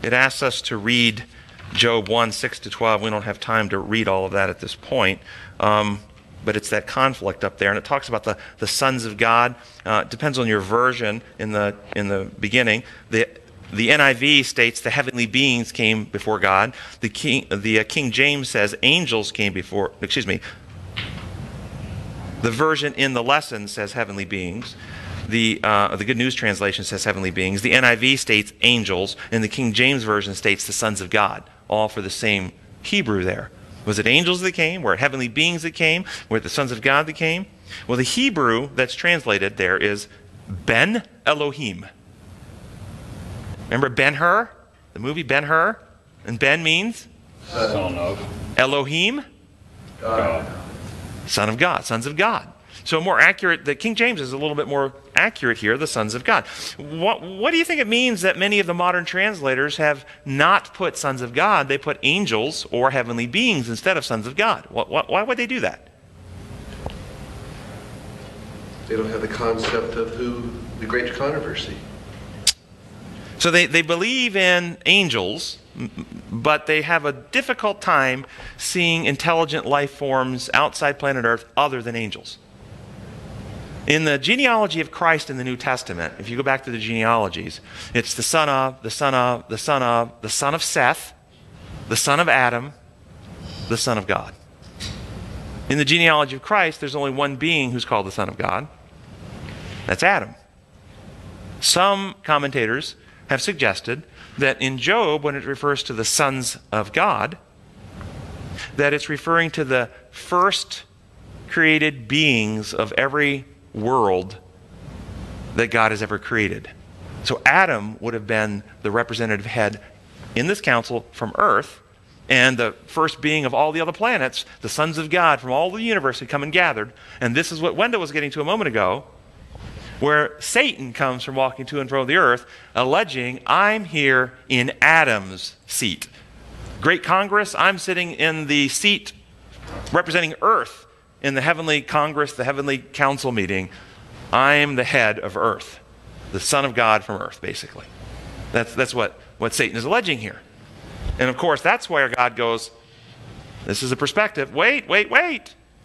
it asks us to read Job 1, 6 to 12. We don't have time to read all of that at this point. But it's that conflict up there. And it talks about the sons of God. It depends on your version in the beginning. The NIV states the heavenly beings came before God. The King James says angels came before, excuse me. The version in the lesson says heavenly beings. The Good News Translation says heavenly beings. The NIV states angels, and the King James Version states the sons of God, all for the same Hebrew there. Was it angels that came? Were it heavenly beings that came? Were it the sons of God that came? Well, the Hebrew that's translated there is Ben Elohim. Remember Ben-Hur? The movie Ben-Hur? And Ben means? Son of. Elohim? God. Son of God, sons of God. So more accurate, the King James is a little bit more accurate here, the sons of God. What do you think it means that many of the modern translators have not put sons of God? They put angels or heavenly beings instead of sons of God. Why would they do that? They don't have the concept of the great controversy. So they believe in angels, but they have a difficult time seeing intelligent life forms outside planet Earth other than angels. In the genealogy of Christ in the New Testament, if you go back to the genealogies, it's the son of, the son of, the son of, the son of Seth, the son of Adam, the son of God. In the genealogy of Christ, there's only one being who's called the Son of God. That's Adam. Some commentators have suggested that in Job, when it refers to the sons of God, that it's referring to the first created beings of every world that God has ever created. So Adam would have been the representative head in this council from Earth, and the first being of all the other planets, the sons of God from all the universe had come and gathered. And this is what Wendell was getting to a moment ago, where Satan comes from walking to and fro the earth, alleging, I'm here in Adam's seat. Great Congress, I'm sitting in the seat representing Earth in the heavenly Congress, the heavenly council meeting. I'm the head of Earth, the Son of God from Earth, basically. That's what Satan is alleging here. And of course, that's where God goes, this is a perspective. Wait.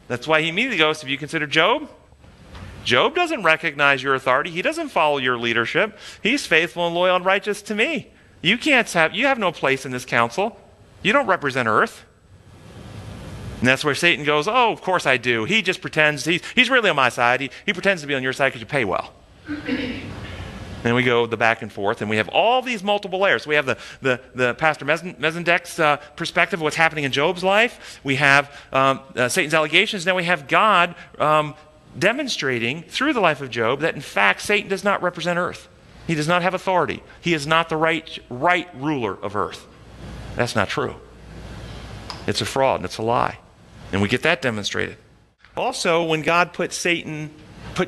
That's why he immediately goes, have you considered Job? Job doesn't recognize your authority. He doesn't follow your leadership. He's faithful and loyal and righteous to me. You have no place in this council. You don't represent Earth. And that's where Satan goes, oh, of course I do. He just pretends, he's really on my side. He pretends to be on your side because you pay well. And we go the back and forth, and we have all these multiple layers. We have the Pastor Mezendek's perspective of what's happening in Job's life. We have Satan's allegations. Now we have God demonstrating through the life of Job that in fact Satan does not represent Earth. He does not have authority. He is not the right ruler of Earth. That's not true. It's a fraud and it's a lie. And we get that demonstrated. Also, when God put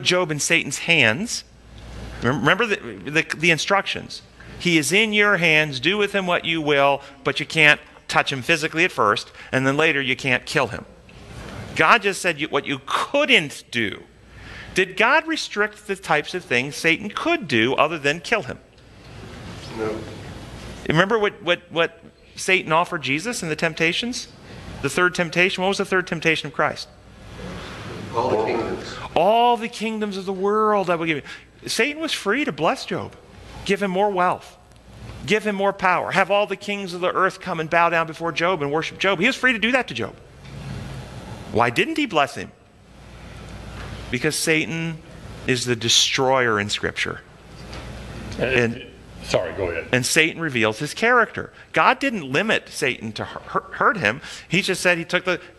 Job in Satan's hands, remember the instructions. He is in your hands, do with him what you will, but you can't touch him physically at first, and then later you can't kill him. God just said what you couldn't do. Did God restrict the types of things Satan could do other than kill him? No. Remember what Satan offered Jesus in the temptations? The third temptation. What was the third temptation of Christ? All the kingdoms. All the kingdoms of the world I will give you. Satan was free to bless Job. Give him more wealth. Give him more power. Have all the kings of the earth come and bow down before Job and worship Job. He was free to do that to Job. Why didn't he bless him? Because Satan is the destroyer in Scripture. Sorry, go ahead. And Satan reveals his character. God didn't limit Satan to hurt him. He just said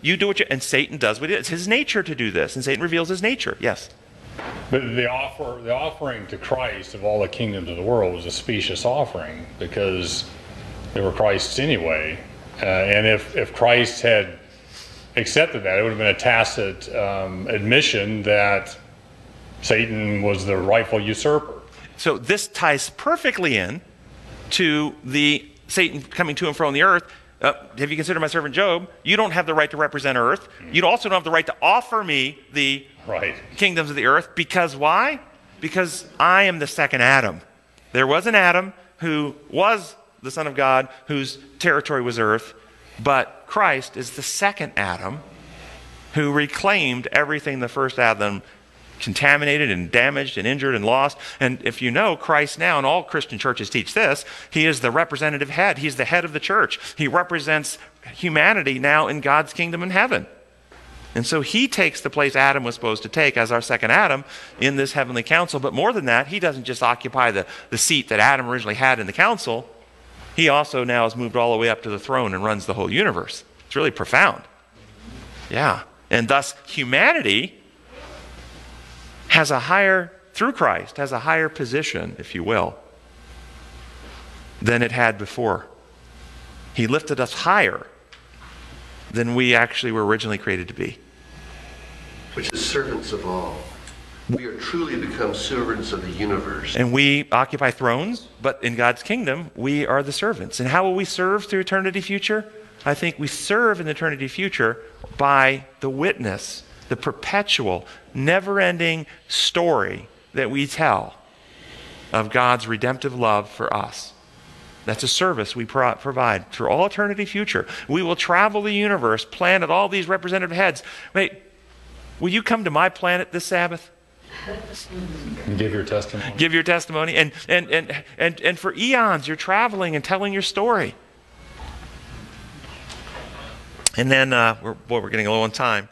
you do what you, and Satan does what it is. It's his nature to do this, and Satan reveals his nature. Yes? But the offering to Christ of all the kingdoms of the world was a specious offering because they were Christ's anyway. And if Christ had accepted that, it would have been a tacit admission that Satan was the rightful usurper. So this ties perfectly in to the Satan coming to and fro on the earth. Have you considered my servant Job? You don't have the right to represent Earth. You also don't have the right to offer me the kingdoms of the earth. Because why? Because I am the second Adam. There was an Adam who was the Son of God, whose territory was earth, but Christ is the second Adam who reclaimed everything the first Adam contaminated and damaged and injured and lost. And if you know, Christ now, and all Christian churches teach this, he is the representative head. He's the head of the church. He represents humanity now in God's kingdom in heaven. And so he takes the place Adam was supposed to take as our second Adam in this heavenly council. But more than that, he doesn't just occupy the seat that Adam originally had in the council. He also now has moved all the way up to the throne and runs the whole universe. It's really profound. Yeah. And thus humanity has a higher, through Christ, has a higher position, if you will, than it had before. He lifted us higher than we actually were originally created to be. Which is servants of all. We are truly become servants of the universe. And we occupy thrones, but in God's kingdom, we are the servants. And how will we serve through eternity future? I think we serve in the eternity future by the witness, the perpetual, never-ending story that we tell of God's redemptive love for us. That's a service we provide through all eternity future. We will travel the universe, planet all these representative heads. Wait, will you come to my planet this Sabbath? Give your testimony. Give your testimony. And for eons, you're traveling and telling your story. And then, we're getting low on time.